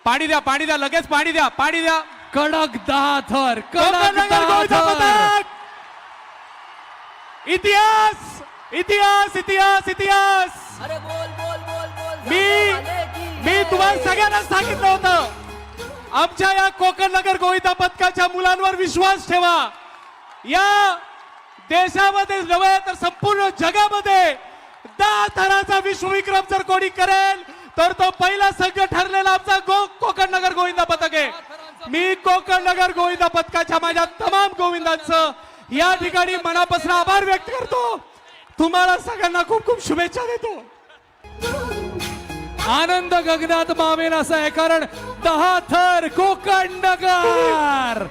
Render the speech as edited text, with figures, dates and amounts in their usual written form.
पाणी द्या लगेच पाणी द्या कडक 10 थर कोकणनगर गोविंदा पथक. इतिहास इतिहास इतिहास इतिहास. अरे बोल बोल बोल बोल मी तुम्हाला सगळ्यांना सांगितलं होतं, आमच्या या कोकणनगर गोविंदा पथकाच्या मुलांवर विश्वास ठेवा. या देशामध्ये नव्हे तर संपूर्ण जगामध्ये 10 थराचा विश्वविक्रम जर कोणी करेल तर तो पहिला संघ ठरलेला आमचा कोकणनगर गोविंदा पथक आहे. मी कोकणनगर गोविंदा पथकाच्या माझ्या तमाम गोविंदांचं या ठिकाणी मनापासून आभार व्यक्त करतो. तुम्हाला सगळ्यांना खूप खूप शुभेच्छा देतो. आनंद गगनात मावेन असा आहे, कारण 10 थर कोकणनगर.